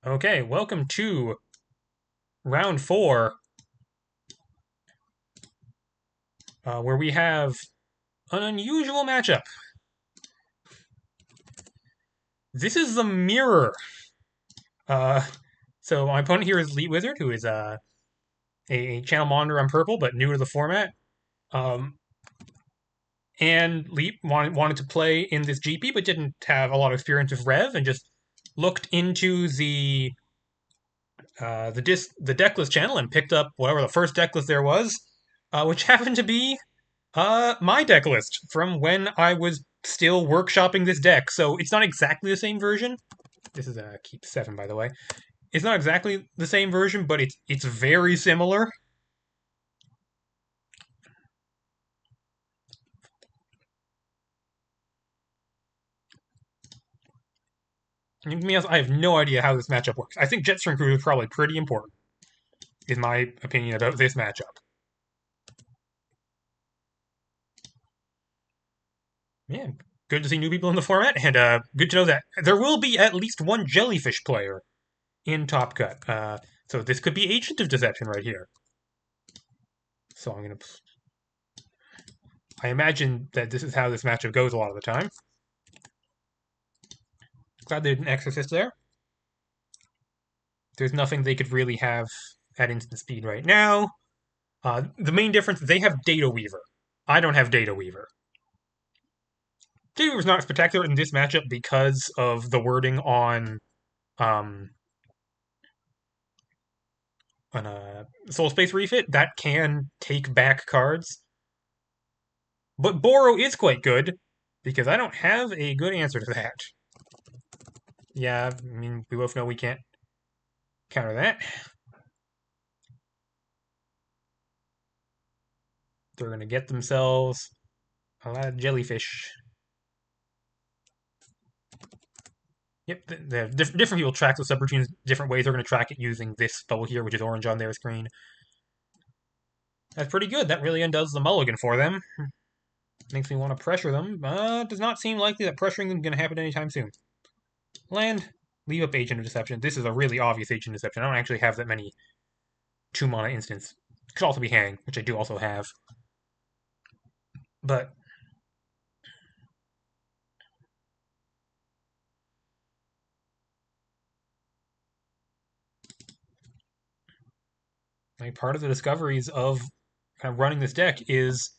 Okay, welcome to round four, where we have an unusual matchup. This is the mirror. Uh, so my opponent here is LeetWizard, who is a channel monitor on purple, but new to the format. Um, and Leet wanted to play in this GP, but didn't have a lot of experience with Rev, and just looked into the decklist channel and picked up whatever the first decklist there was, which happened to be my deck list from when I was still workshopping this deck. So it's not exactly the same version. This is a keep 7, by the way. It's not exactly the same version, but it's very similar. And to be honest, I have no idea how this matchup works. I think Jetstream Crew is probably pretty important, in my opinion, about this matchup. Yeah, good to see new people in the format, and good to know that there will be at least one Jellyfish player in Top Cut. So this could be Agent of Deception right here. So I'm going to I imagine that this is how this matchup goes a lot of the time. Glad there's an Exorcist there. There's nothing they could really have at instant speed right now. The main difference, they have Data Weaver. I don't have Data Weaver. Data Weaver's not spectacular in this matchup because of the wording um, on a Soul Space Refit. That can take back cards. But Borrow is quite good, because I don't have a good answer to that. Yeah, I mean, we both know we can't counter that. They're going to get themselves a lot of jellyfish. Yep, different people track the subroutines different ways. They're going to track it using this bubble here, which is orange on their screen. That's pretty good. That really undoes the mulligan for them. Makes me want to pressure them. Does not seem likely that pressuring them is going to happen anytime soon. Land, leave up Agent of Deception. This is a really obvious Agent of Deception. I don't actually have that many 2-mana instants. Could also be Hang, which I do also have. But like, part of the discoveries of kind of running this deck is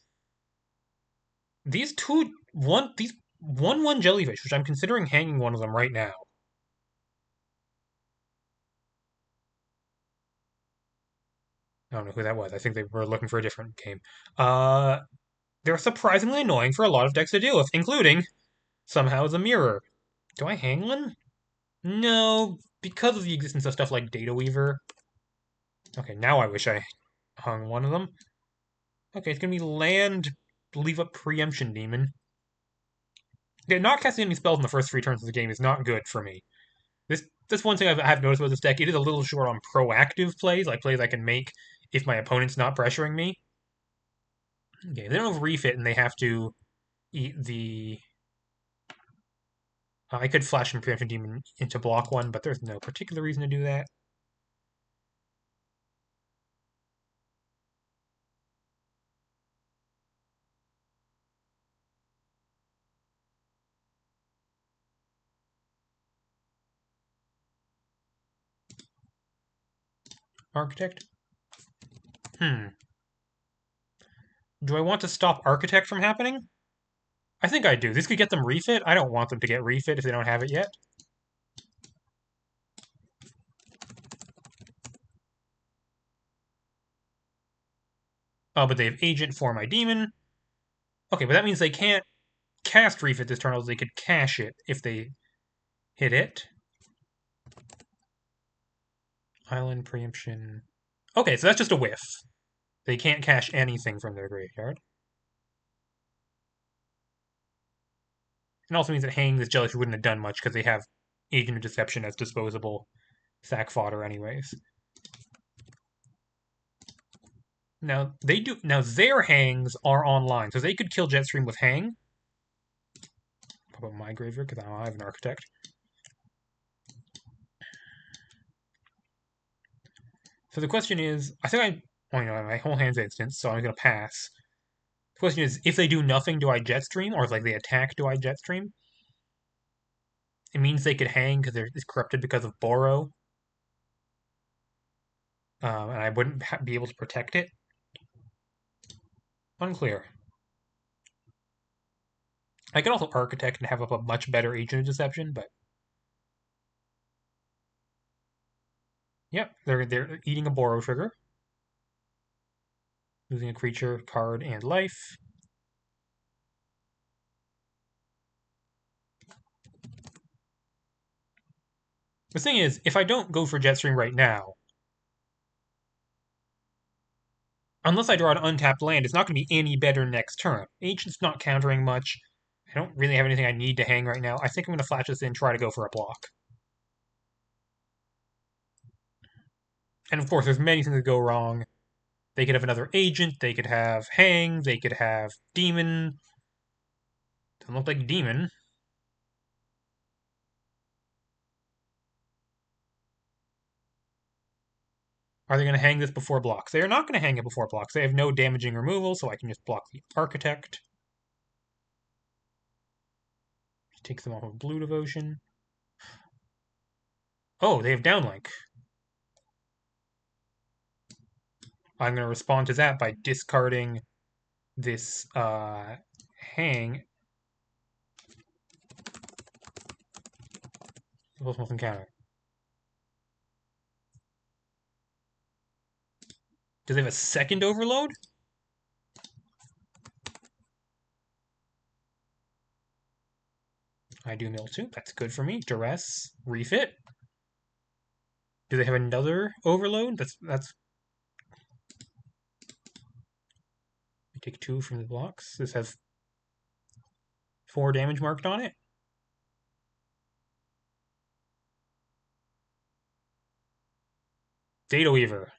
these these 1/1 jellyfish, which I'm considering hanging one of them right now. I don't know who that was. I think they were looking for a different game. Uh, they're surprisingly annoying for a lot of decks to deal with, including somehow the mirror. Do I hang one? No, because of the existence of stuff like Data Weaver. Okay, now I wish I hung one of them. Okay, it's gonna be land, leave up Preemption Demon. Okay, not casting any spells in the first 3 turns of the game is not good for me. This one thing I've noticed about this deck. It is a little short on proactive plays, like plays I can make if my opponent's not pressuring me. Okay, they don't have refit, and they have to eat the. I could flash and preemption demon into block one, but there's no particular reason to do that. Architect. Do I want to stop Architect from happening? I think I do. This could get them refit. I don't want them to get refit if they don't have it yet. Oh, but they have Agent for my demon. Okay, but that means they can't cast refit this turn, although they could cash it if they hit it. Island preemption. Okay, so that's just a whiff. They can't cash anything from their graveyard. It also means that hanging this jellyfish wouldn't have done much because they have Agent of Deception as disposable sack fodder anyways. Now they do. Now their hangs are online, so they could kill Jetstream with hang. How about my graveyard? Because I don't have an architect. So the question is, I think well, my whole hand's instant, so I'm going to pass. The question is, if they do nothing, do I Jetstream? Or if like they attack, do I Jetstream? It means they could hang because it's corrupted because of Borrow. And I wouldn't be able to protect it. Unclear. I could also Architect and have up a much better Agent of Deception, but yep, they're eating a Borrow trigger. Losing a creature, card, and life. The thing is, if I don't go for Jetstream right now, unless I draw an untapped land, it's not going to be any better next turn. Agent's not countering much. I don't really have anything I need to hang right now. I think I'm going to flash this in, try to go for a block. And of course, there's many things that go wrong. They could have another agent, they could have hang, they could have demon. Doesn't look like demon. Are they going to hang this before blocks? They are not going to hang it before blocks. They have no damaging removal, so I can just block the Architect. Takes them off of Blue Devotion. Oh, they have downlink. I'm going to respond to that by discarding this hang. Most encounter. Do they have a second overload? I do mill too. That's good for me. Duress, refit. Do they have another overload? That's. I take 2 from the blocks. This has 4 damage marked on it. Data Weaver.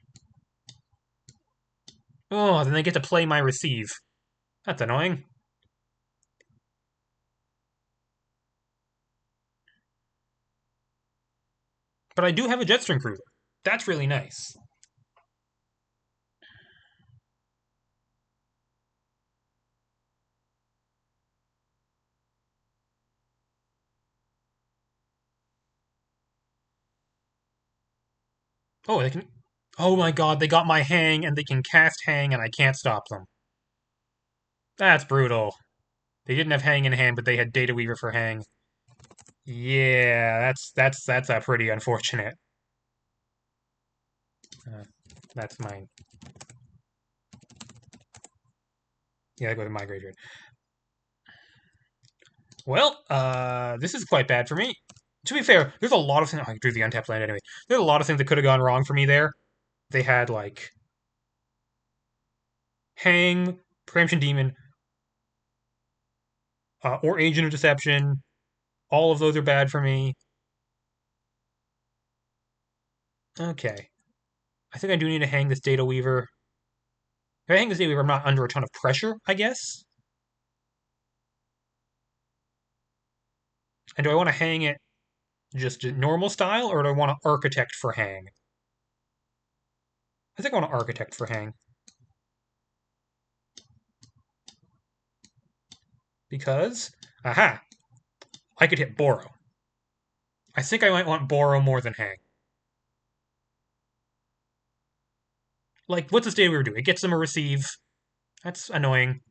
Oh, then they get to play my receive. That's annoying. But I do have a Jetstream Cruiser. That's really nice. Oh, they can. Oh my god, they got my hang and they can cast hang and I can't stop them. That's brutal. They didn't have hang in hand, but they had Data Weaver for hang. Yeah, that's pretty unfortunate. That's mine. Yeah, that goes to my graveyard. Well, this is quite bad for me. To be fair, there's a lot of things. Oh, I drew the untapped land anyway. There's a lot of things that could have gone wrong for me there. They had like hang, preemption demon, or agent of deception. All of those are bad for me. Okay, I think I do need to hang this Data Weaver. If I hang this Data Weaver, I'm not under a ton of pressure, I guess. And do I want to hang it just normal style, or do I want to architect for hang? I think I want to architect for hang. Because, aha, I could hit Borrow. I think I might want Borrow more than hang. Like, what's this Data Weaver do? It gets them a receive. That's annoying.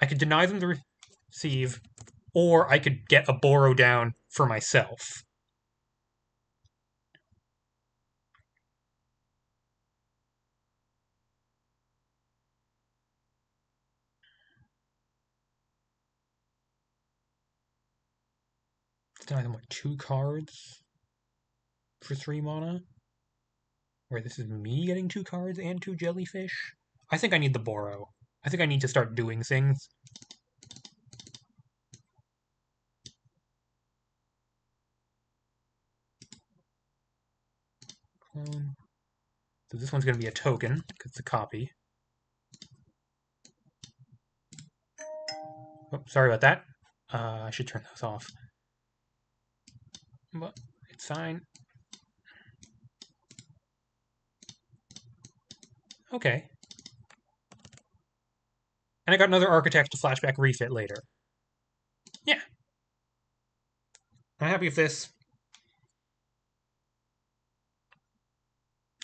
I could deny them the receive, or I could get a Borrow down for myself. Deny them, what, 2 cards for 3 mana? Where this is me getting 2 cards and 2 jellyfish? I think I need the Borrow. I think I need to start doing things. Clone. So this one's going to be a token, because it's a copy. Oh, sorry about that. I should turn those off. But it's fine. Okay. And I got another architect to flashback refit later. Yeah. I'm happy with this.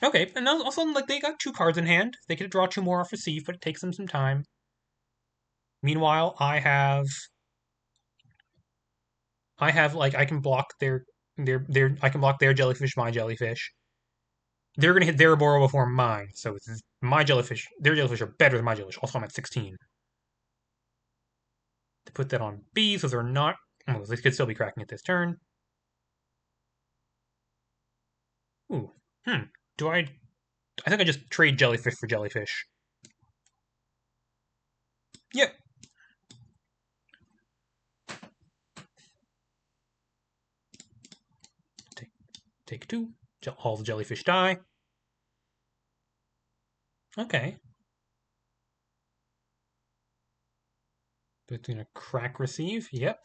Okay, and also, like, they got 2 cards in hand. They could draw 2 more off receive, but it takes them some time. Meanwhile, I have like I can block their I can block their jellyfish, my jellyfish. They're gonna hit their Boro before mine, so it's my jellyfish. Their jellyfish are better than my jellyfish. Also, I'm at 16. To put that on B, so they're not. Oh, they could still be cracking it this turn. Ooh, Do I? I think I just trade jellyfish for jellyfish. Yep. Take 2. All the jellyfish die. Okay. Between a crack receive. Yep.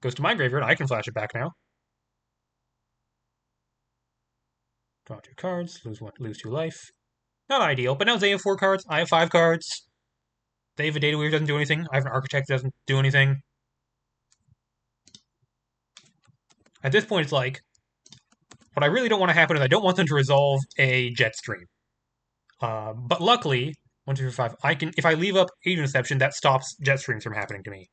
Goes to my graveyard. I can flash it back now. Draw 2 cards. Lose 2 life. Not ideal, but now they have 4 cards. I have 5 cards. They have a data weaver doesn't do anything. I have an architect that doesn't do anything. At this point, it's like, what I really don't want to happen is I don't want them to resolve a jet stream. But luckily, 1, 2, 3, 5, I can, if I leave up Agent Deception, that stops jet streams from happening to me.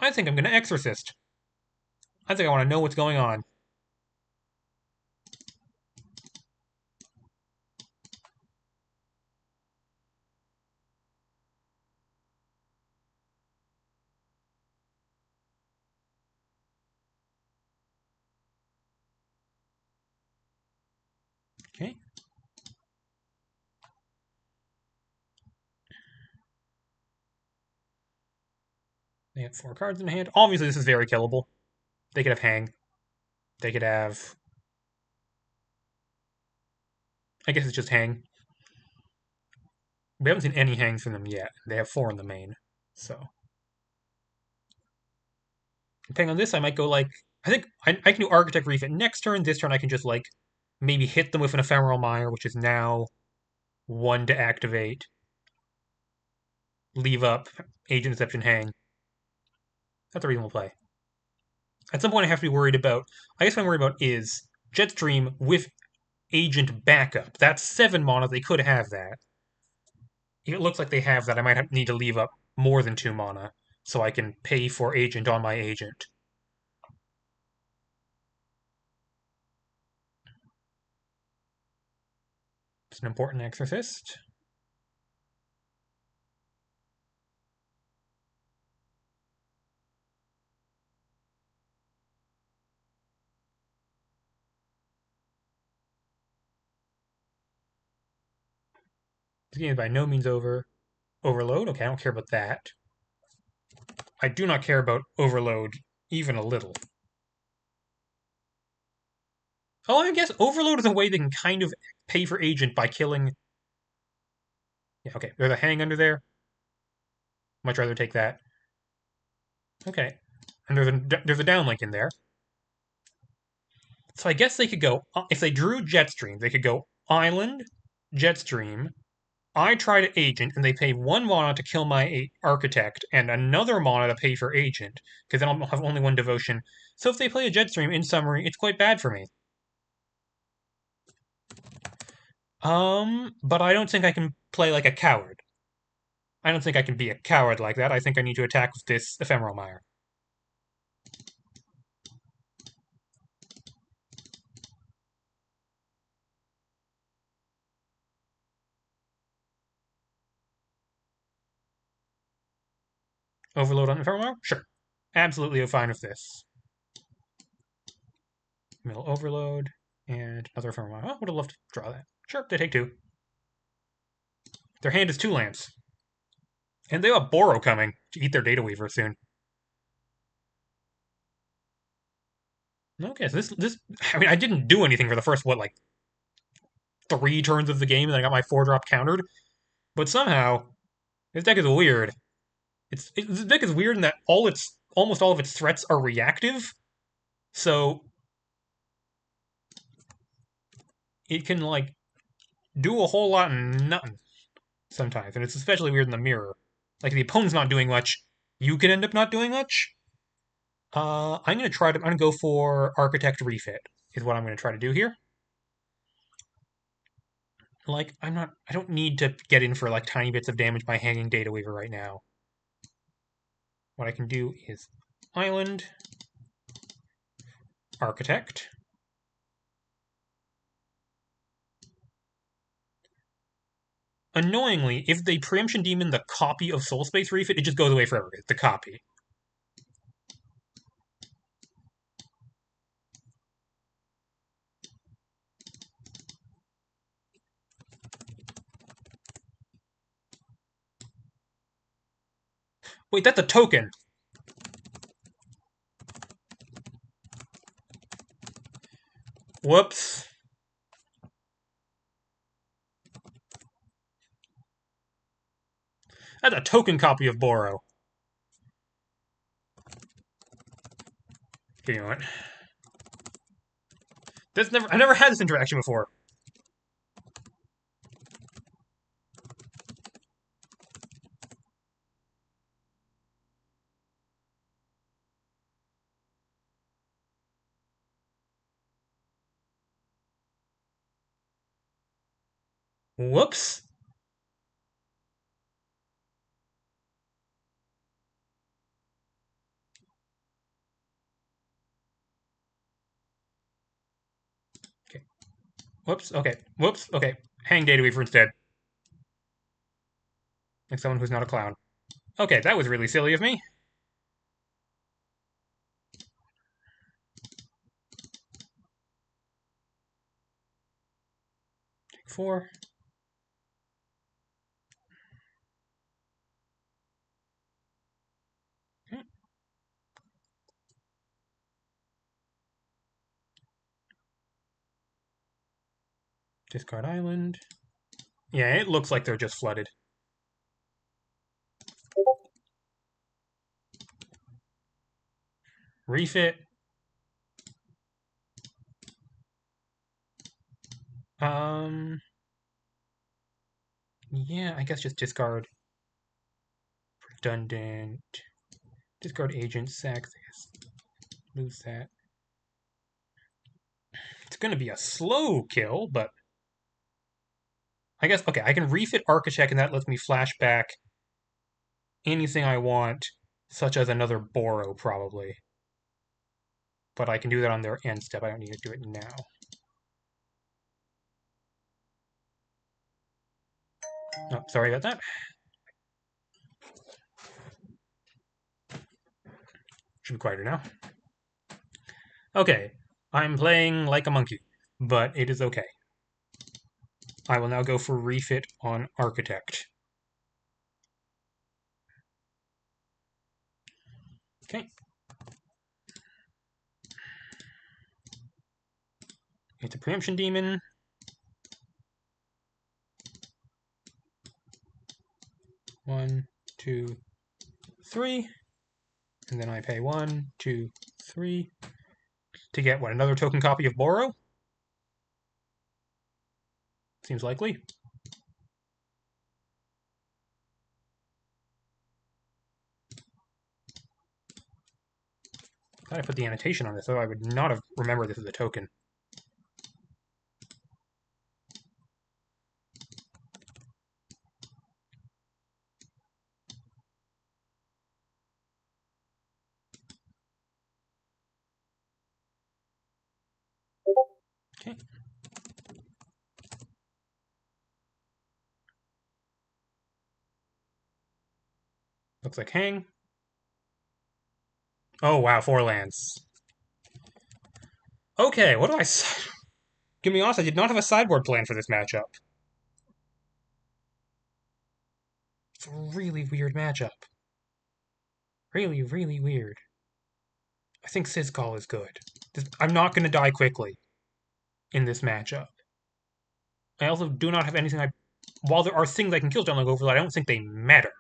I think I'm going to Exorcist. I think I want to know what's going on. Okay. They have 4 cards in hand. Obviously, this is very killable. They could have Hang. They could have... I guess it's just Hang. We haven't seen any Hangs from them yet. They have 4 in the main. So... Depending on this, I might go like... I think I can do Architect Refit next turn. This turn I can just like maybe hit them with an Ephemeral Mire, which is now 1 to activate. Leave up Agent Deception Hang. That's a reasonable play. At some point I have to be worried about... I guess what I'm worried about is Jetstream with Agent Backup. That's 7 mana. They could have that. If it looks like they have that, I might need to leave up more than 2 mana so I can pay for Agent on my Agent. It's an important Exorcist. This game is by no means over. Overload? Okay, I don't care about that. I do not care about Overload even a little. Oh, I guess Overload is a way they can kind of pay for Agent by killing... Yeah, okay, there's a Hang under there. Much rather take that. Okay. And there's a downlink in there. So I guess they could go... If they drew Jetstream, they could go Island, Jetstream, I try to Agent, and they pay 1 mana to kill my Architect, and another mana to pay for Agent, because then I'll have only 1 devotion. So if they play a Jetstream, in summary, it's quite bad for me. But I don't think I can play like a coward. I don't think I can be a coward like that. I think I need to attack with this Ephemeral Mire. Overload on Ephemeral Mire? Sure. Absolutely fine with this. Middle Overload, and another Ephemeral Mire. Oh, would have loved to draw that. Sure, they take 2. Their hand is 2 lands. And they have Boro coming to eat their Data Weaver soon. Okay, so this I mean I didn't do anything for the first like 3 turns of the game, and I got my 4-drop countered. But somehow this deck is weird. This deck is weird in that almost all of its threats are reactive. So it can, like, do a whole lot and nothing sometimes, and it's especially weird in the mirror. Like, the opponent's not doing much, you can end up not doing much. I'm gonna go for Architect Refit, is what I'm gonna try to do here. Like, I don't need to get in for, like, tiny bits of damage by hanging Data Weaver right now. What I can do is Island, Architect. Annoyingly, if they Preemption Demon the copy of Soul Space Refit, it just goes away forever. It's the copy. Wait, that's a token. Whoops. That's a token copy of Boro. You know what? I never had this interaction before. Whoops. Okay. Whoops. Okay. Whoops. Okay. Hang Data Weaver instead. Like someone who's not a clown. Okay, that was really silly of me. 4. Okay. Discard Island. Yeah, it looks like they're just flooded. Refit. Yeah, I guess just discard redundant. Discard agent, sack this. Lose that. It's gonna be a slow kill, but I guess, okay, I can refit Architect, and that lets me flash back anything I want, such as another Boro, probably. But I can do that on their end step. I don't need to do it now. Oh, sorry about that. Should be quieter now. Okay, I'm playing like a monkey, but it is okay. I will now go for refit on Architect. Okay. It's a Preemption Demon. 1, 2, 3. And then I pay 1, 2, 3 to get, what, another token copy of Boro? Seems likely. Glad I put the annotation on this, so I would not have remembered this as a token. Okay. Looks like hang. Oh, wow, 4 lands. Okay, what do I... Give me honest, I did not have a sideboard plan for this matchup. It's a really weird matchup. Really, really weird. I think Sizcall is good. I'm not going to die quickly in this matchup. I also do not have anything While there are things I can kill Stunlock Overload, I don't think they matter.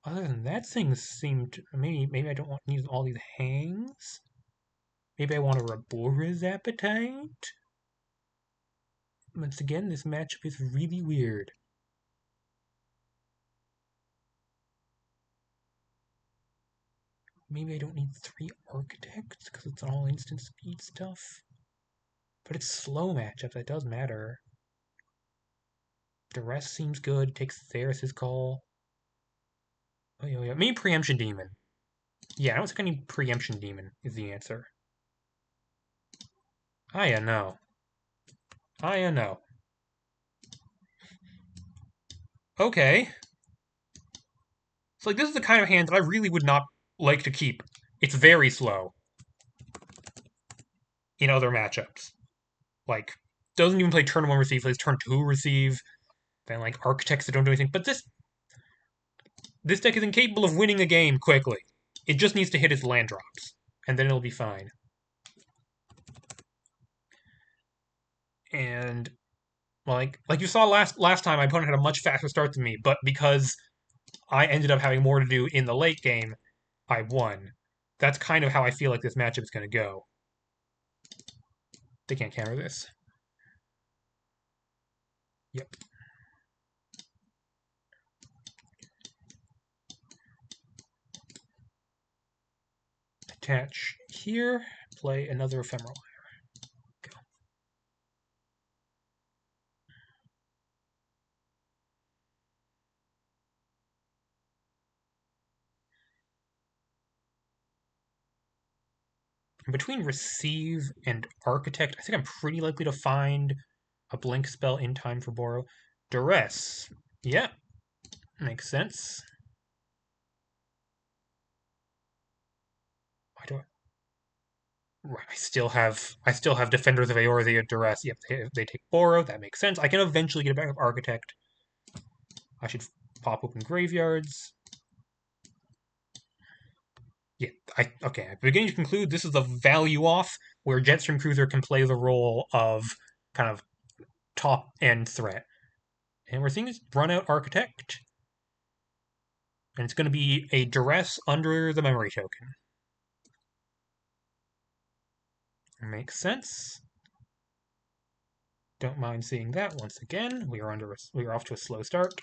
Other than that, things seem to... Maybe I don't need all these hangs? Maybe I want to Rabora's Appetite? Once again, this matchup is really weird. Maybe I don't need 3 Architects because it's all instant speed stuff. But it's slow matchup, that does matter. Duress seems good, takes Theris' call. Oh, yeah. Maybe Preemption Demon. Yeah, I don't think I need Preemption Demon is the answer. I know. I know. Okay. So, like, this is the kind of hand that I really would not like to keep. It's very slow in other matchups. Like, doesn't even play turn 1 receive, plays turn 2 receive. Then, like, Architects that don't do anything. But this deck is incapable of winning a game quickly. It just needs to hit its land drops, and then it'll be fine. And like you saw last time, my opponent had a much faster start than me, but because I ended up having more to do in the late game, I won. That's kind of how I feel like this matchup is going to go. They can't counter this. Yep. Attach here, play another ephemeral. Go. Between Receive and Architect, I think I'm pretty likely to find a Blink spell in time for Borrow. Duress. Yeah, makes sense. Why do I... Right, I still have Defenders of Eorzea at Duress. Yep, they take Borrow. That makes sense. I can eventually get a backup Architect. I should pop open graveyards. Yeah, okay. I'm beginning to conclude this is a value off where Jetstream Cruiser can play the role of kind of top end threat. And we're seeing this run out Architect. And it's going to be a Duress under the memory token. Makes sense. Don't mind seeing that once again. We are off to a slow start.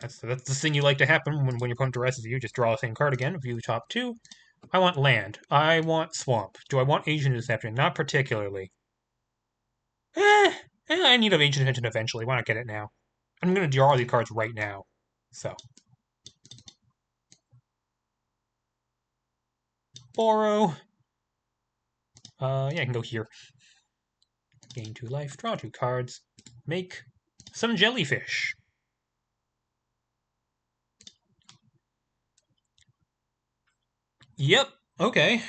That's the thing you like to happen when your opponent duresses you. Just draw the same card again. View top 2. I want land. I want swamp. Do I want Agent Deception? Not particularly. I need an Agent Deception eventually. Why not get it now? I'm going to draw all these cards right now. So. Borrow. Yeah, I can go here. Gain 2 life, draw 2 cards, make some jellyfish. Yep. Okay.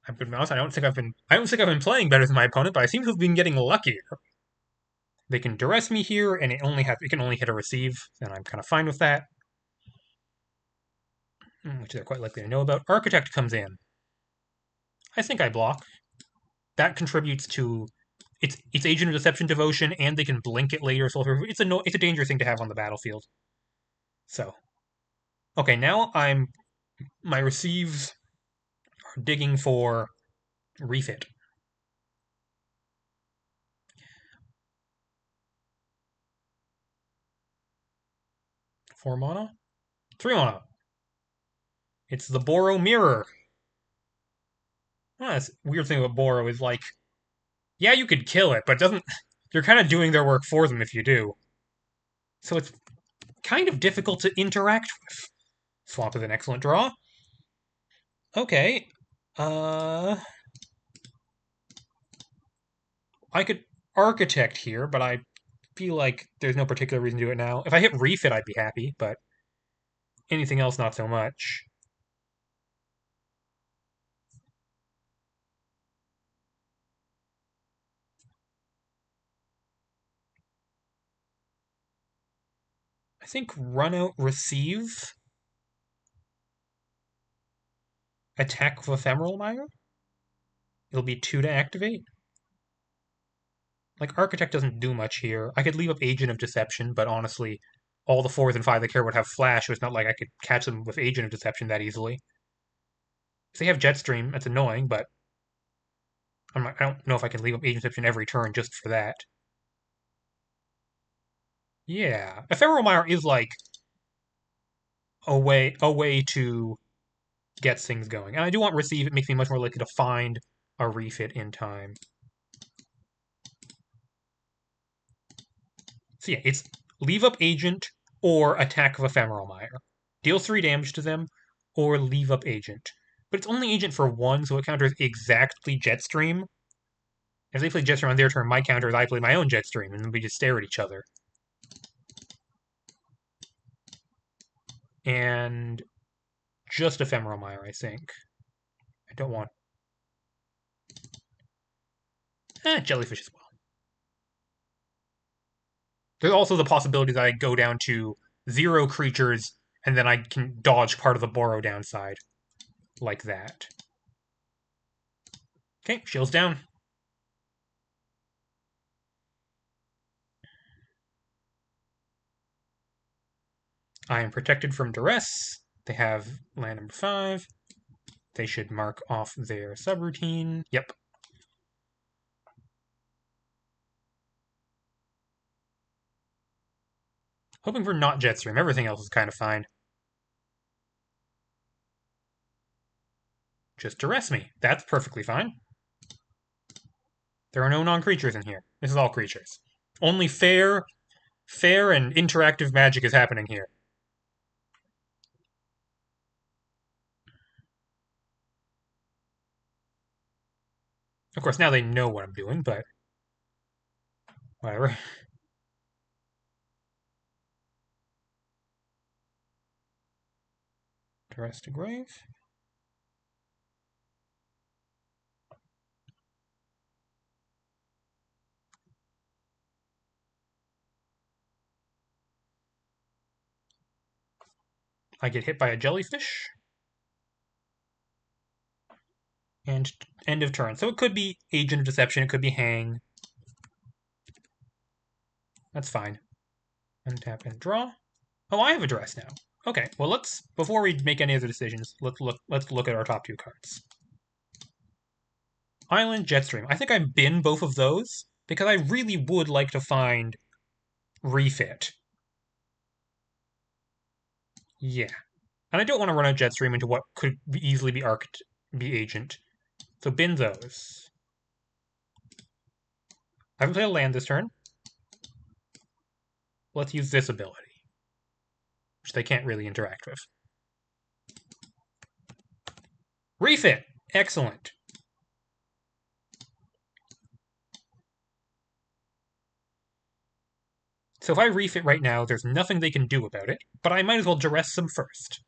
I've been honest. I don't think I've been playing better than my opponent, but I seem to have been getting luckier. They can duress me here, and it can only hit a receive, and I'm kind of fine with that. Which they're quite likely to know about. Architect comes in. I think I block. That contributes to its Agent of Deception devotion, and they can blink it later. So it's a dangerous thing to have on the battlefield. So, okay, now my receives are digging for refit. 4 mana? 3 mana. It's the Borrow Mirror. Well, that's weird thing about Borrow is like, yeah, you could kill it, but it doesn't. You're kind of doing their work for them if you do. So it's kind of difficult to interact with. Swamp is an excellent draw. Okay. I could Architect here, but I feel like there's no particular reason to do it now. If I hit Refit, I'd be happy, but anything else, not so much. I think Run Out Receive. Attack with Ephemeral Mire. It'll be 2 to activate. Like, Architect doesn't do much here. I could leave up Agent of Deception, but honestly, all the 4s and 5 they care would have flash, so it's not like I could catch them with Agent of Deception that easily. If they have Jetstream, that's annoying, but I don't know if I can leave up Agent of Deception every turn just for that. Yeah, Ephemeral Mire is like a way to get things going. And I do want Receive, it makes me much more likely to find a refit in time. So yeah, it's leave up Agent or attack of Ephemeral Mire. Deal 3 damage to them, or leave up Agent. But it's only Agent for 1, so it counters exactly Jetstream. If they play Jetstream on their turn, my counter is I play my own Jetstream, and then we just stare at each other. And just Ephemeral Mire, I think. I don't want... Jellyfish as well. There's also the possibility that I go down to 0 creatures, and then I can dodge part of the Borrow downside. Like that. Okay, shields down. I am protected from duress. They have land number 5. They should mark off their subroutine. Yep. Hoping for not Jetstream. Everything else is kind of fine. Just duress me. That's perfectly fine. There are no non-creatures in here. This is all creatures. Only fair and interactive magic is happening here. Of course, now they know what I'm doing, but whatever. Duress to grave. I get hit by a jellyfish. And end of turn. So it could be Agent of Deception, it could be Hang. That's fine. Untap and draw. Oh, I have a duress now. Okay, well let's before we make any other decisions, let's look at our top 2 cards. Island, Jetstream. I think I bin both of those because I really would like to find refit. Yeah. And I don't want to run a Jetstream into what could easily be Agent. So bin those. I haven't played a land this turn. Let's use this ability, which they can't really interact with. Refit! Excellent. So if I refit right now, there's nothing they can do about it, but I might as well duress them first.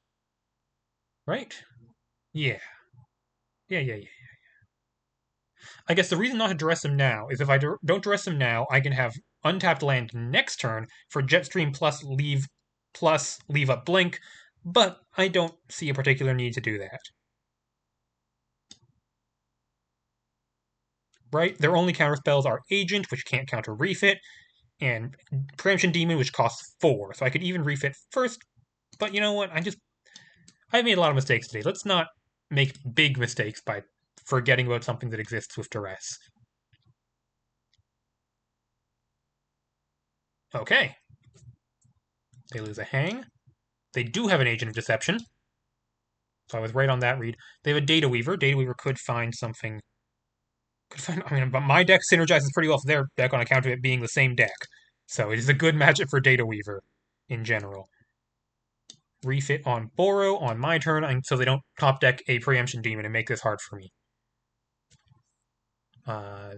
Right? Yeah. Yeah. I guess the reason not to duress them now is if I don't duress them now, I can have untapped land next turn for Jetstream plus leave up Blink, but I don't see a particular need to do that. Right? Their only counterspells are Agent, which can't counter refit, and Preemption Demon, which costs 4. So I could even refit first, but you know what? I've made a lot of mistakes today. Let's not make big mistakes by forgetting about something that exists with duress. Okay. They lose a Hang. They do have an Agent of Deception. So I was right on that read. They have a Data Weaver. Data Weaver could find something. But my deck synergizes pretty well with their deck on account of it being the same deck. So it is a good matchup for Data Weaver in general. Refit on Borrow on my turn, so they don't top deck a Preemption Demon and make this hard for me.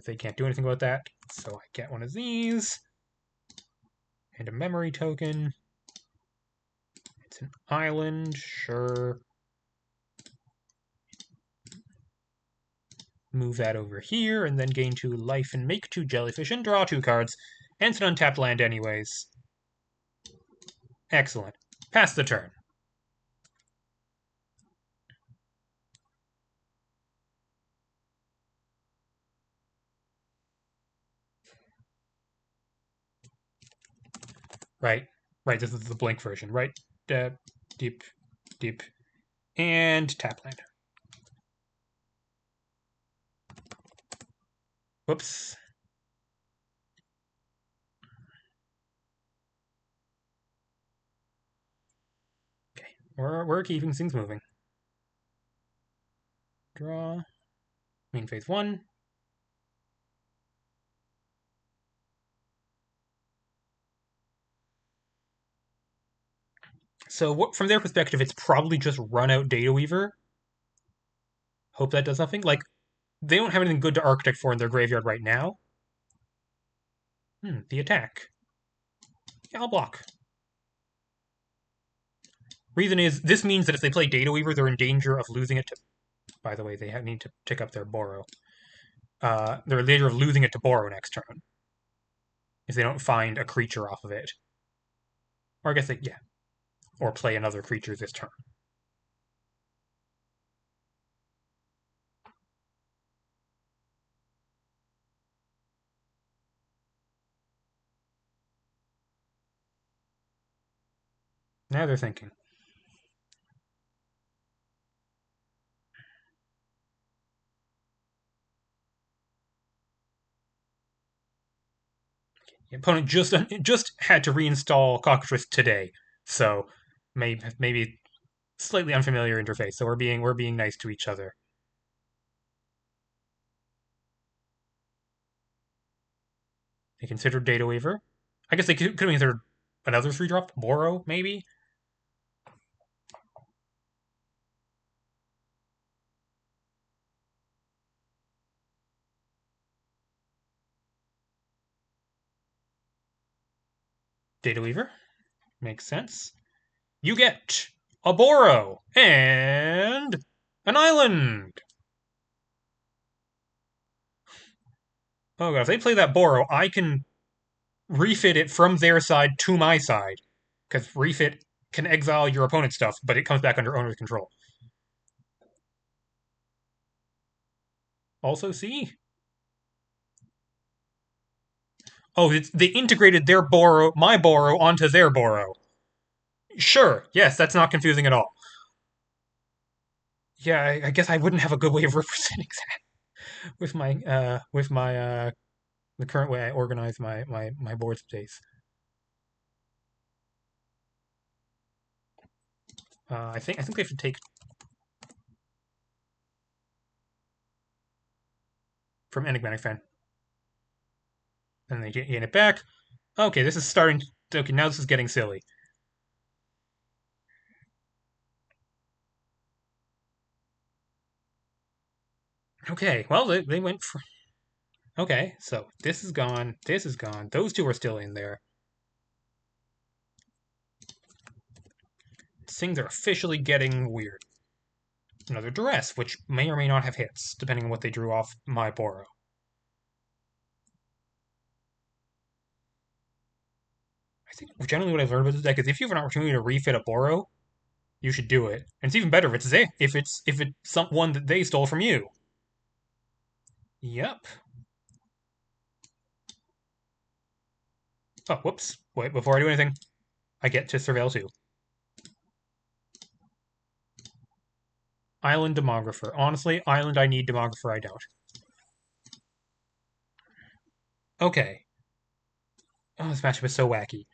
They can't do anything about that, so I get one of these. And a memory token. It's an island, sure. Move that over here, and then gain 2 life and make 2 jellyfish and draw 2 cards. And it's an untapped land anyways. Excellent. Pass the turn. Right. Right, this is the blink version. Right, deep, deep, and tap land. Whoops. Okay, we're keeping things moving. Draw. Main phase 1. So from their perspective, it's probably just run out Data Weaver. Hope that does nothing. Like, they don't have anything good to architect for in their graveyard right now. The attack. Yeah, I'll block. Reason is, this means that if they play Data Weaver, they're in danger of losing it to... By the way, they need to tick up their Borrow. They're in danger of losing it to Borrow next turn. If they don't find a creature off of it. Or I guess they, yeah. Or play another creature this turn. Now they're thinking. The opponent just had to reinstall Cockatrice today, so maybe slightly unfamiliar interface. So we're being nice to each other. They considered Data Weaver. I guess they could have considered another 3-drop, Borrow, maybe. Data Weaver. Makes sense. You get a Borrow and an island. Oh god, if they play that Borrow, I can refit it from their side to my side. Because refit can exile your opponent's stuff, but it comes back under owner's control. Also, see? Oh, they integrated their Borrow, my Borrow, onto their Borrow. Sure, yes, that's not confusing at all. Yeah, I guess I wouldn't have a good way of representing that with my the current way I organize my board space. I think they have to take from Enigmatic Fan, and they gain it back. Okay, this is starting. Okay, now this is getting silly. Okay, well they went for. Okay, so this is gone. This is gone. Those two are still in there. Things are officially getting weird. Another Duress, which may or may not have hits, depending on what they drew off my Borrow. I think generally what I've learned about this deck is if you have an opportunity to refit a Borrow, you should do it. And it's even better if it's someone that they stole from you. Yep. Oh, whoops. Wait, before I do anything, I get to surveil too. Island Demographer. Honestly, Island I need, Demographer I don't. Okay. Oh, this matchup is so wacky.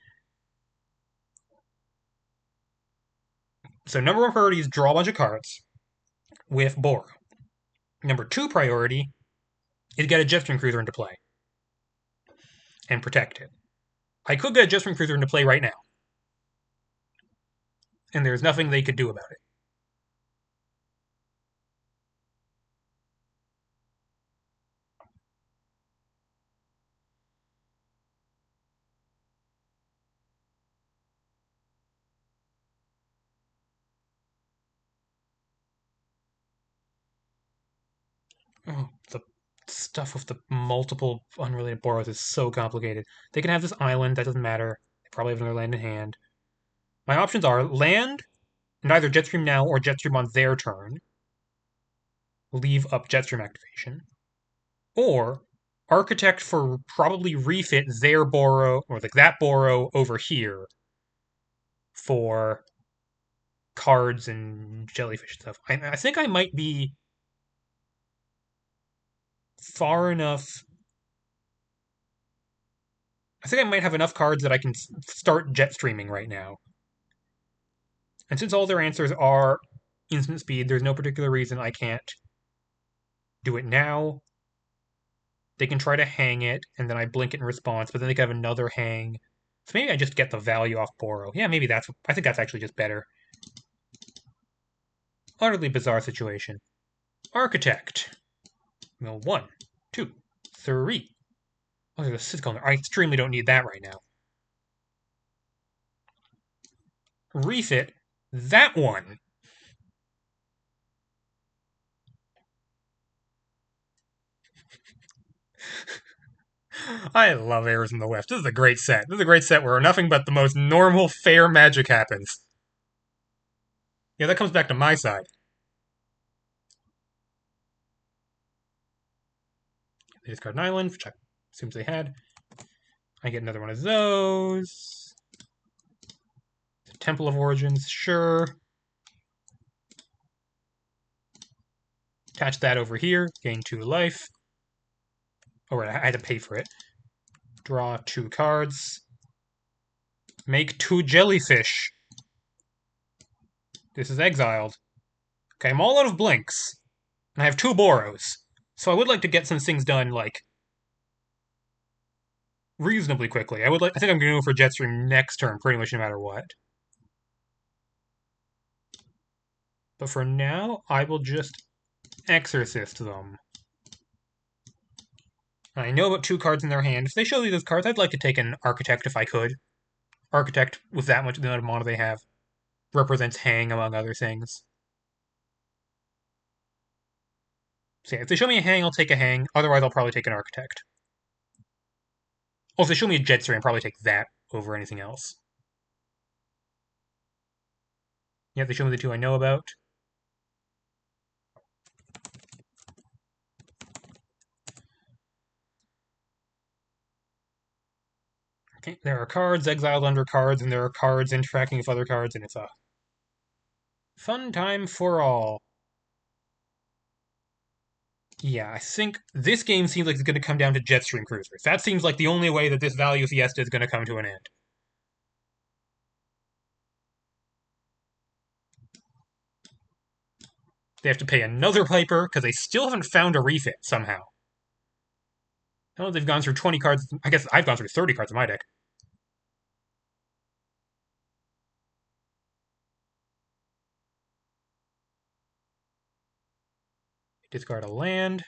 So number 1 priority is draw a bunch of cards with Borrow. Number 2 priority is get a Jetstream Cruiser into play and protect it. I could get a Jetstream Cruiser into play right now, and there's nothing they could do about it. Oh, the stuff with the multiple unrelated Borrows is so complicated. They can have this island, that doesn't matter. They probably have another land in hand. My options are land, and either Jetstream now or Jetstream on their turn. Leave up Jetstream activation. Or Architect for probably refit their Borrow, or like that Borrow over here, for cards and jellyfish stuff. I think I might be far enough. I think I might have enough cards that I can start jet streaming right now. And since all their answers are instant speed, there's no particular reason I can't do it now. They can try to hang it, and then I blink it in response, but then they can have another hang. So maybe I just get the value off borrow. Yeah, maybe that's. I think that's actually just better. Utterly bizarre situation. Architect. Mill 1, 2, 3. Oh, there's a sitcom there. I extremely don't need that right now. Refit that one. I love Errors in the West. This is a great set. This is a great set where nothing but the most normal, fair magic happens. Yeah, that comes back to my side. They discard an island, which I assumes they had. I get another one of those. Temple of Origins, sure. Attach that over here, gain 2 life. Oh, right, I had to pay for it. Draw 2 cards. Make 2 jellyfish. This is exiled. Okay, I'm all out of blinks. And I have 2 borrows. So I would like to get some things done, like, reasonably quickly. I think I'm going to go for Jetstream next turn, pretty much no matter what. But for now, I will just Exorcist them. I know about 2 cards in their hand. If they show me those cards, I'd like to take an Architect if I could. Architect, with that much the amount of mana they have, represents hang, among other things. So yeah, if they show me a hang, I'll take a hang. Otherwise, I'll probably take an Architect. Oh, if they show me a Jetstream, I'll probably take that over anything else. Yeah, they show me the 2 I know about. Okay, there are cards exiled under cards, and there are cards interacting with other cards, and it's a fun time for all. Yeah, I think this game seems like it's going to come down to Jetstream Cruisers. That seems like the only way that this value Fiesta is going to come to an end. They have to pay another Piper because they still haven't found a refit somehow. Oh, they've gone through 20 cards. I guess I've gone through 30 cards in my deck. Discard a land.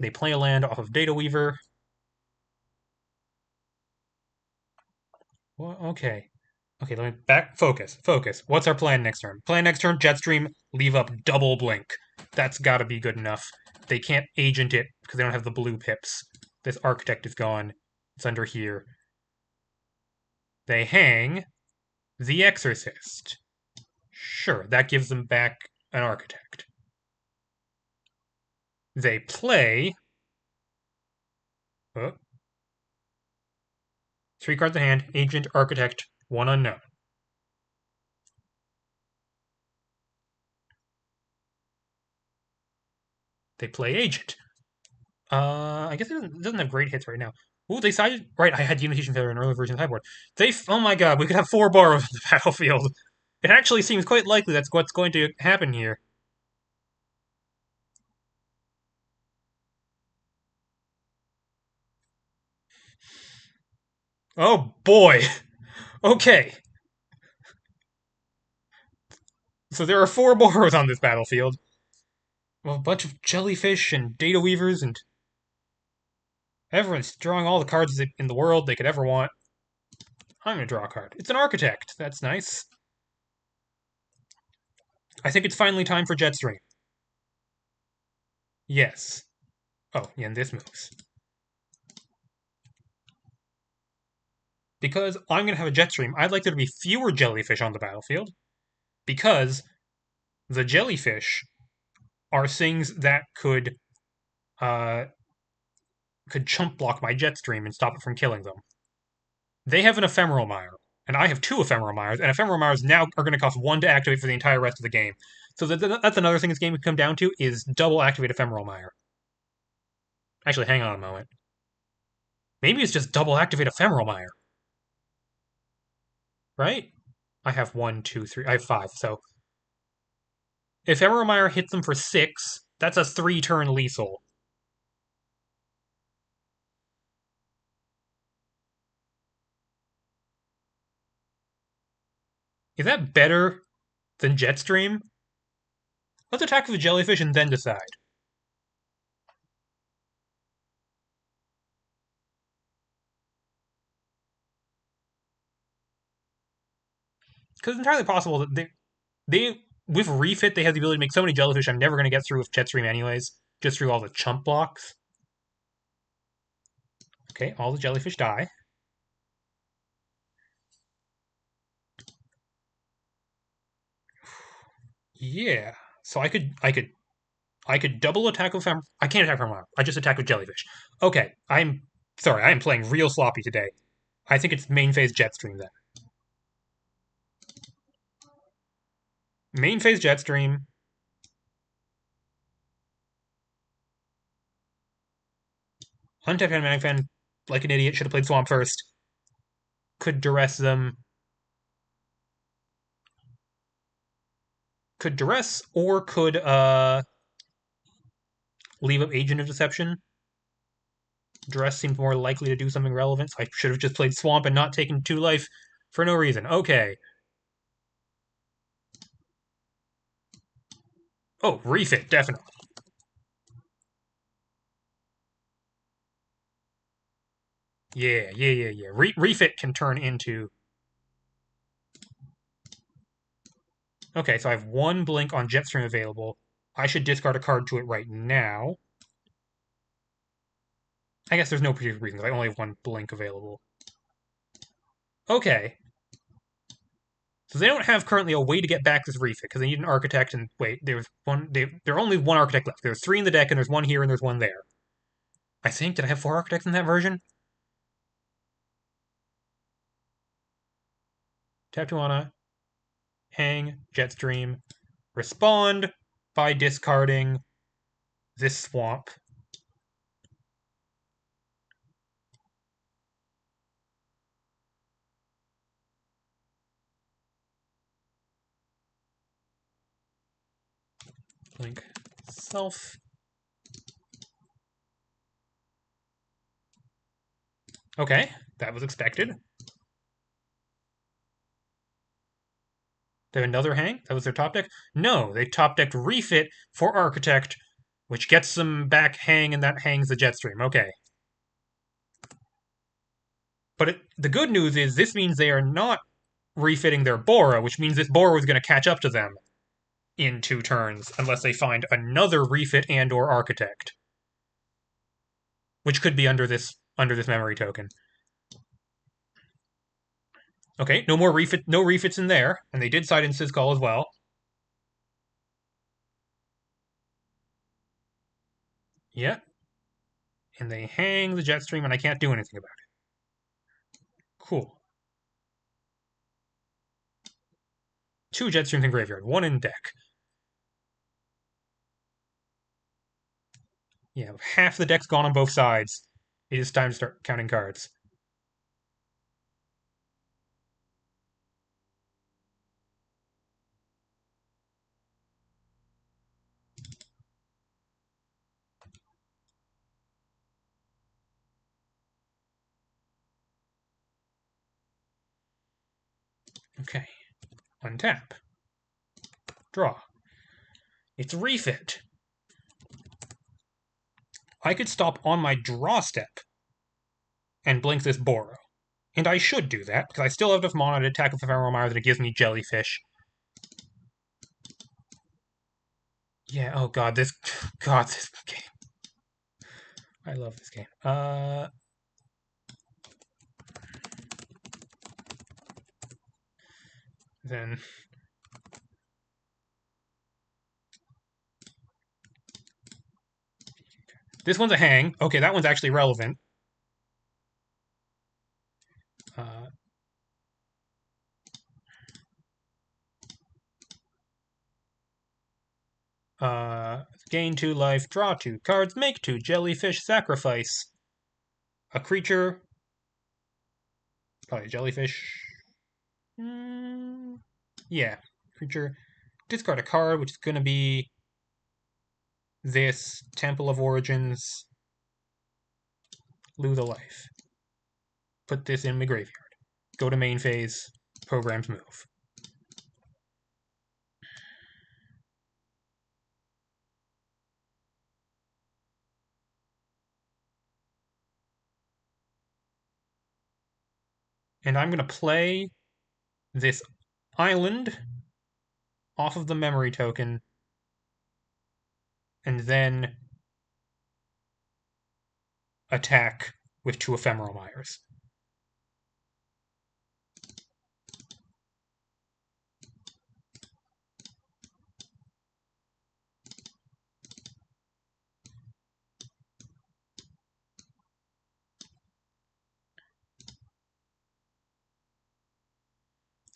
They play a land off of Data Weaver. Well, okay. Okay, let me back. Focus. Focus. What's our plan next turn? Plan next turn, Jetstream, leave up double blink. That's gotta be good enough. They can't agent it because they don't have the blue pips. This Architect is gone. It's under here. They hang the Exorcist. Sure, that gives them back an Architect. They play. Oh, 3 cards in hand. Agent, Architect, 1 unknown. They play Agent. I guess it doesn't have great hits right now. Ooh, they decided. Right, I had Unification Failure in early version of the sideboard. Oh my god, we could have 4 borrows on the battlefield. It actually seems quite likely that's what's going to happen here. Oh boy. Okay. So there are 4 borrows on this battlefield. Well, a bunch of jellyfish and data weavers, and everyone's drawing all the cards in the world they could ever want. I'm gonna draw a card. It's an Architect. That's nice. I think it's finally time for Jetstream. Yes. Oh, yeah, and this moves. Because I'm going to have a Jetstream, I'd like there to be fewer jellyfish on the battlefield. Because the jellyfish are things that could chump block my Jetstream and stop it from killing them. They have an Ephemeral Mire. And I have 2 Ephemeral Mires, and Ephemeral Mires now are going to cost 1 to activate for the entire rest of the game. So that's another thing this game would come down to, is double activate Ephemeral Mire. Actually, hang on a moment. Maybe it's just double activate Ephemeral Mire. Right? I have 1, 2, 3. I have 5, so... If Ephemeral Mire hits them for 6, that's a 3-turn lethal. Is that better than Jetstream? Let's attack with the Jellyfish and then decide. Because it's entirely possible that they with refit they have the ability to make so many Jellyfish I'm never going to get through with Jetstream anyways, just through all the chump blocks. Okay, all the Jellyfish die. Yeah, so I could double attack with I can't attack from arm. I just attack with Jellyfish. Okay, I'm sorry. I am playing real sloppy today. I think it's main phase Jetstream then. Main phase Jetstream. Untap Animatic Fan, like an idiot, should have played Swamp first. Could duress them. Could duress or could leave up Agent of Deception. Duress seemed more likely to do something relevant, so I should have just played Swamp and not taken 2 life for no reason. Okay. Oh, refit, definitely. Yeah. Refit can turn into... Okay, so I have 1 blink on Jetstream available. I should discard a card to it right now. I guess there's no particular reason, because I only have 1 blink available. Okay. So they don't have currently a way to get back this refit, because they need an architect, and wait, there's one... There are only 1 architect left. There's 3 in the deck, and there's 1 here, and there's 1 there. I think, did I have 4 architects in that version? Tap to mana, hang, Jetstream, respond by discarding this swamp. Blink self. Okay, that was expected. They have another hang? That was their top deck? No, they top decked refit for Architect, which gets them back hang, and that hangs the Jetstream. Okay. But the good news is this means they are not refitting their Bora, which means this Bora is going to catch up to them in 2 turns, unless they find another refit and or Architect, which could be under this memory token. Okay, no more no refits in there, and they did side in Sizcall as well. Yeah. And they hang the Jetstream, and I can't do anything about it. Cool. 2 Jetstreams in graveyard, 1 in deck. Yeah, half the deck's gone on both sides. It is time to start counting cards. Okay. Untap. Draw. It's refit. I could stop on my draw step and blink this Boro. And I should do that, because I still have enough mana to attack with Ephemeral Mire that it gives me Jellyfish. Yeah, oh god, this game. I love this game. Then this one's a hang. Okay, that one's actually relevant. Gain 2 life, draw 2 cards, make 2 jellyfish, sacrifice a creature. Probably a jellyfish. Yeah, creature. Discard a card, which is going to be this Temple of Origins. Lose a life. Put this in the graveyard. Go to main phase. Program's move. And I'm going to play this island off of the memory token, and then attack with 2 Ephemeral Mires.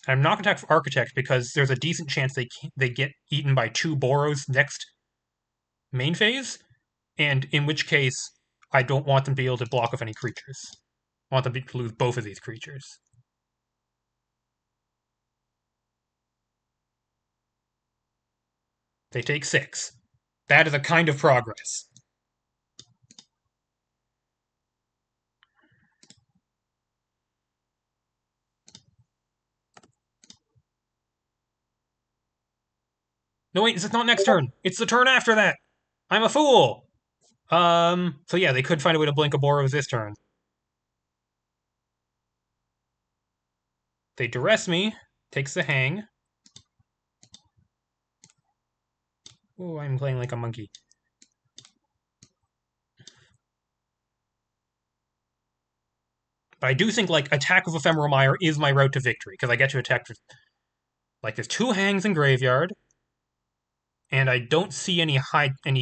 I'm not going to attack for Architect because there's a decent chance they get eaten by 2 Boros next main phase, and in which case I don't want them to be able to block off any creatures. I want them to lose both of these creatures. They take 6. That is a kind of progress. No, wait, it's not next turn. It's the turn after that. I'm a fool. So yeah, they could find a way to blink a Boros this turn. They duress me. Takes the hang. Oh, I'm playing like a monkey. But I do think, like, attack with Ephemeral Mire is my route to victory, because I get to attack with, like, there's 2 hangs in graveyard, and I don't see any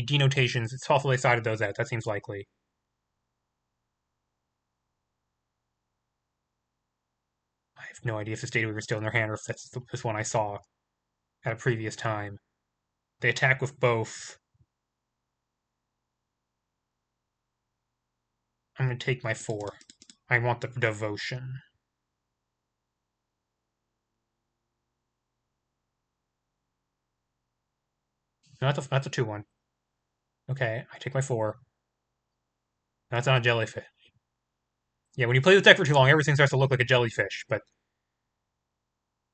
denotations. It's possible they sided those out. That seems likely. I have no idea if the Data Weaver is still in their hand, or if that's this one I saw at a previous time. They attack with both. I'm going to take my 4. I want the devotion. No, that's a 2-1. Okay, I take my 4. That's not a jellyfish. Yeah, when you play this deck for too long, everything starts to look like a jellyfish, but...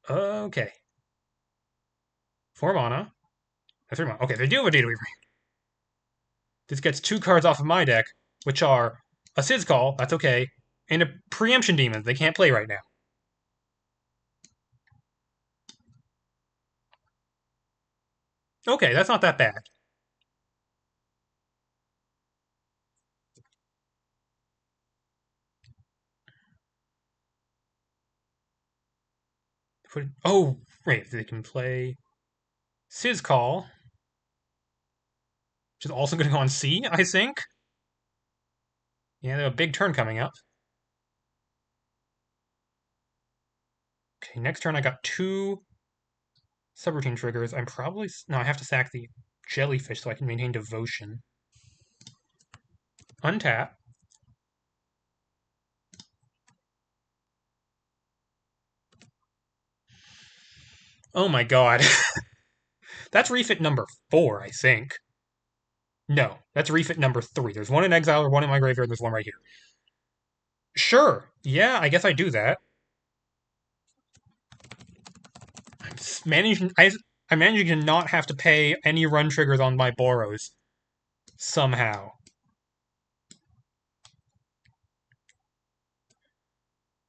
Okay. 4 mana. 3 mana. Okay, they do have a Data Weaver. This gets 2 cards off of my deck, which are a Sid's Call, that's okay, and a Preemption Demon they can't play right now. Okay, that's not that bad. Oh, right, they can play Sid's Call, which is also going to go on C, I think. Yeah, they have a big turn coming up. Okay, next turn I got 2 subroutine triggers. I'm probably... No, I have to sack the jellyfish so I can maintain devotion. Untap. Oh my god. That's refit number 4, I think. No, that's refit number 3. There's one in exile or one in my graveyard. There's one right here. Sure. Yeah, I guess I do that. I'm managing to not have to pay any run triggers on my Boros. Somehow.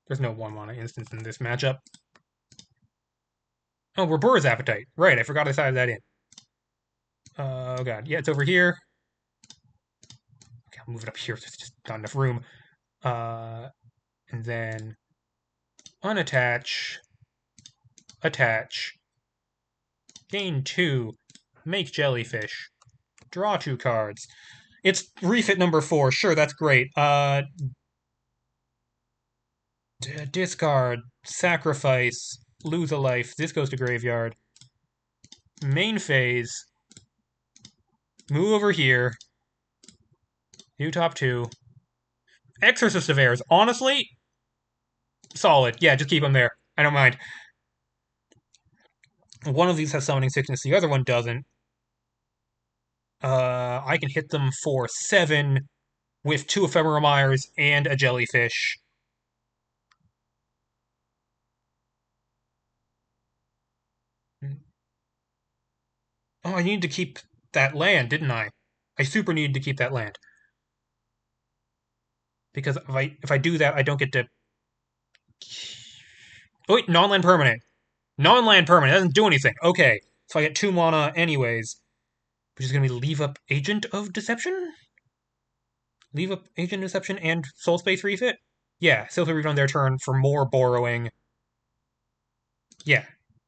There's no 1-mana instance in this matchup. Oh, Rebur's Appetite. Right, I forgot I sided that in. Oh god. Yeah, it's over here. Okay, I'll move it up here. There's just not enough room. And then unattach, attach, gain 2, make jellyfish, draw 2 cards. It's refit number 4. Sure, that's great. Discard, sacrifice, lose a life. This goes to graveyard. Main phase, Move over here. New top 2. Exorcist Affairs. Honestly, solid. Yeah, just keep them there. I don't mind. One of these has Summoning Sickness, the other one doesn't. I can hit them for 7 with 2 Ephemeral Mires and a Jellyfish. Oh, I need to keep that land, didn't I? I super needed to keep that land. Because if I do that, I don't get to... Oh, wait, non-land permanent. Non-land permanent, doesn't do anything. Okay, so I get 2 mana anyways. Which is going to be Leave Up Agent of Deception? Leave Up Agent of Deception and Soul Space Refit? Yeah, Soul Space Refit on their turn for more borrowing. Yeah.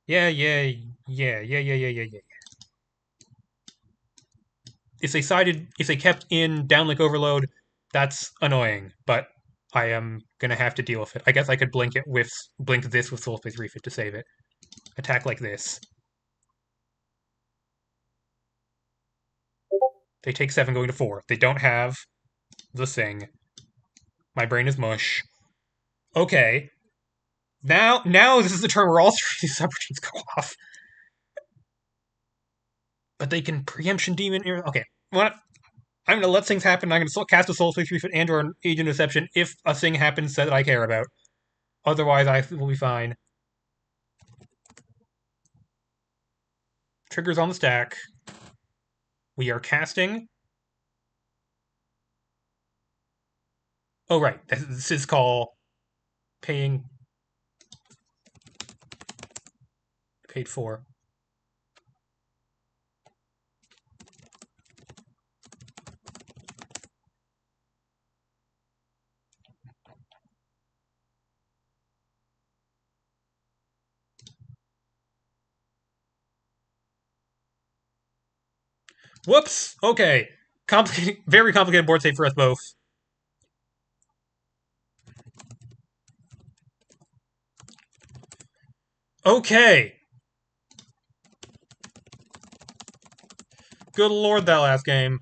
Yeah. If they kept in Downlink Overload, that's annoying, but I am gonna have to deal with it. I guess I could blink this with Soul Space Refit to save it. Attack like this. They take 7 going to 4. They don't have the Sing. My brain is mush. Okay. Now this is the turn where all 3 of these subroutines go off. But they can Preemption Demon. Okay. What? I'm gonna let things happen. I'm gonna cast a Soul Space Refit and or an Agent of Deception if a thing happens that I care about. Otherwise, I will be fine. Triggers on the stack. We are casting. Oh, right. This is called paying. Paid for. Whoops. Okay. Very complicated board state for us both. Okay. Good lord, that last game.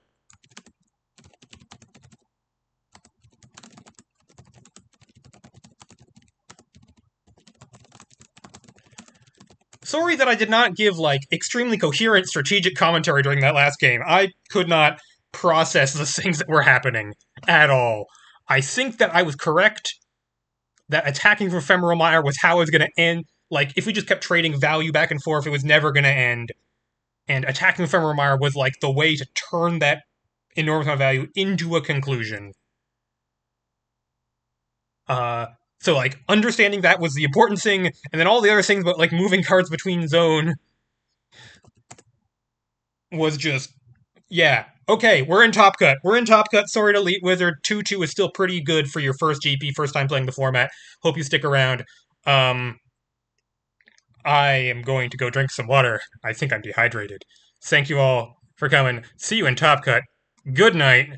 Sorry that I did not give, extremely coherent strategic commentary during that last game. I could not process the things that were happening at all. I think that I was correct that attacking from Ephemeral Mire was how it was going to end. If we just kept trading value back and forth, it was never going to end. And attacking Ephemeral Mire was, the way to turn that enormous amount of value into a conclusion. So, understanding that was the important thing, and then all the other things about, moving cards between zone was just, yeah. Okay, we're in Top Cut. Sorry to LeetWizard. 2-2 is still pretty good for your first GP, first time playing the format. Hope you stick around. I am going to go drink some water. I think I'm dehydrated. Thank you all for coming. See you in Top Cut. Good night.